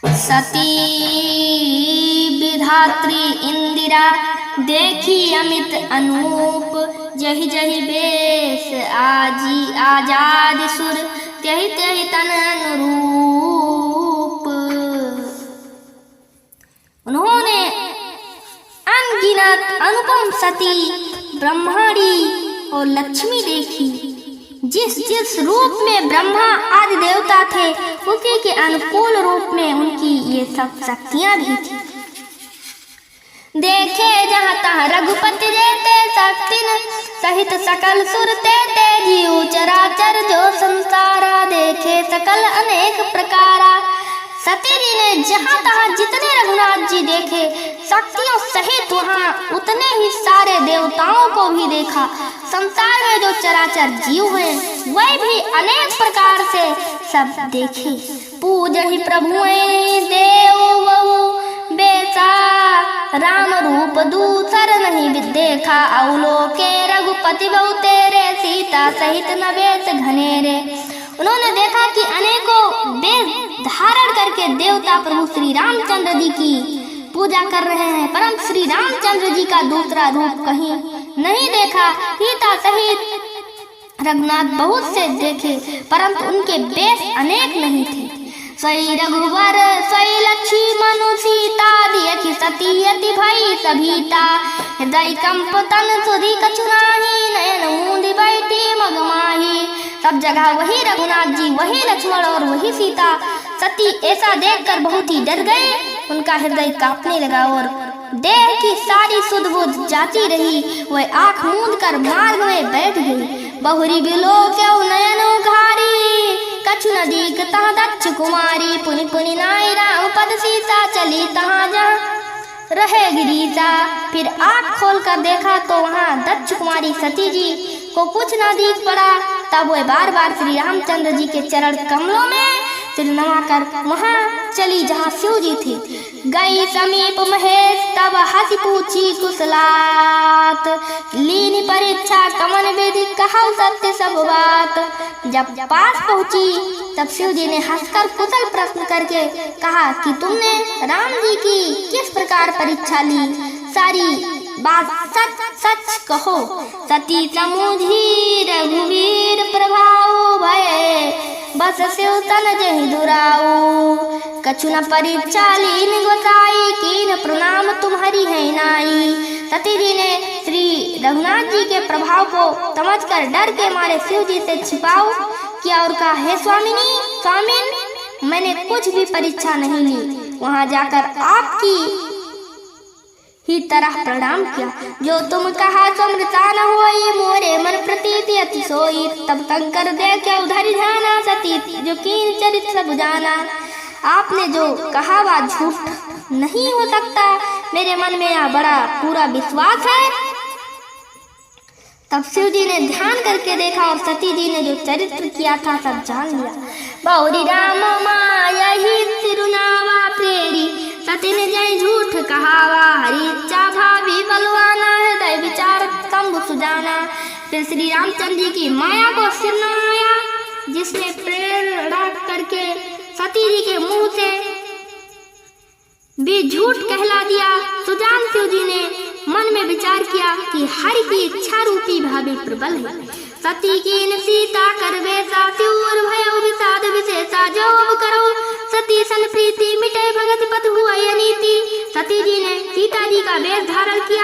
सती विधात्री इंदिरा देखी अमित अनूप, जहि जहि बेश आजी आजाद सुर, त्यहि त्यहि तन अनुरूप। उन्होंने अनगिनत अनुपम सती, ब्रह्माणी और लक्ष्मी देखी। जिस जिस रूप में ब्रह्मा आदि देवता थे, उसी के अनुकूल रूप में उनकी ये सब शक्तियां भी थी। देखे जहाँ तहाँ रघुपति जेते शक्ति सहित सकल सुर ते जीव चराचर जो संसारा, देखे सकल अनेक प्रकारा। सती जी ने जहाँ तहाँ जितने रघुनाथ जी देखे शक्तियों सहित, वहाँ उतने ही सारे देवताओं को भी देखा। संसार में जो चराचर जीव हैं, वह भी अनेक प्रकार से सब देखे। पूजहि प्रभु देव बेसा, राम रूप दूसर नहीं विदेखा। अवलोके रघुपति बहु तेरे, सीता सहित नवेश घनेरे। उन्होंने देखा कि अनेकों वेश धारण करके देवता प्रभु श्री रामचंद्र जी की पूजा कर रहे हैं, परंतु श्री रामचंद्र जी का दूसरा रूप कहीं नहीं देखा। सीता सहित रघुनाथ बहुत से देखे, परंतु उनके वेश अनेक नहीं थे। सोई रघुवर सोई लक्ष्मण सीता, देखी सती अति भई सभीता। हृदय कंप तन सुधि कछु नाही, नयन मूंदि बैठी मगमाही। सब जगह वही रघुनाथ जी, वही लक्ष्मण और वही सीता। सती ऐसा देखकर बहुत ही डर गए, उनका हृदय कांपने लगा और देह की सारी सुध बुध जाती रही। वह आंख मूंद कर मार्ग में बैठ गई। बहुरी बिलो क्यों नयन उघारी, कछु न दीख तहाँ दक्ष कुमारी। पुनि पुनि नाई राम पद सीता, चली तहाँ जहाँ रहे गिरीजा। फिर आँख खोल कर देखा तो वहाँ दक्ष कुमारी सती जी को कुछ न दिख पड़ा। तब वह बार बार श्री रामचंद्र जी के चरण कमलों में सिर नवा कर वहाँ चली जहाँ शिव जी थे। गई समीप महेश तब हंसी पूछी कुशलात, लीनी परीक्षा कमन विधि कहा सत्य सब बात। जब पास पहुँची तब शिव जी ने हंसकर कुशल प्रश्न करके कहा कि तुमने राम जी की किस प्रकार परीक्षा ली, सारी बात सच सच कहो। सती समूझी रघुवीर प्रभाव, भय बस शिव तन जहि दुराऊ। कछु न परीक्षा लीन गोसाई, कीन प्रणाम तुम्हारी है नाई। सती जी ने श्री रघुनाथ जी के प्रभाव को समझकर डर के मारे शिव जी से छिपाव किया और कहा, हे स्वामिन मैंने कुछ भी परीक्षा नहीं ली, वहाँ जाकर आपकी ही तरह प्रणाम किया। जो तुम कहा समृता न होई, मोरे मन प्रतीति अति सोई। तब शंकर देखे उधर ध्याना, सती जो कीन चरित सब जाना। आपने जो कहा वह झूठ नहीं हो सकता, मेरे मन में यह बड़ा पूरा विश्वास है। तब शिव जी ने ध्यान करके देखा और सती जी ने जो चरित्र किया था सब जान लिया। बहुरी राम माया ही तिरुनावा प्रेरी, सती ने जय झूठ कहावा। हरि इच्छा भावी बलवाना, हृदय विचार शंभु सुजाना। फिर श्री रामचंद्र जी की माया को सिर नवाया, जिसने प्रेरणा करके सती जी के मुंह से भी झूठ कहला दिया। सुजान शिव जी ने मन में विचार किया कि हरि की इच्छा रूपी भावी प्रबल है। सती की सीता कर वैसा, त्यूर भयो विषाद विशेषा। जो अब करो सती सन प्रीति, मिटे भगत पत हुआ नीति। सती जी ने सीता जी का वेश धारण किया।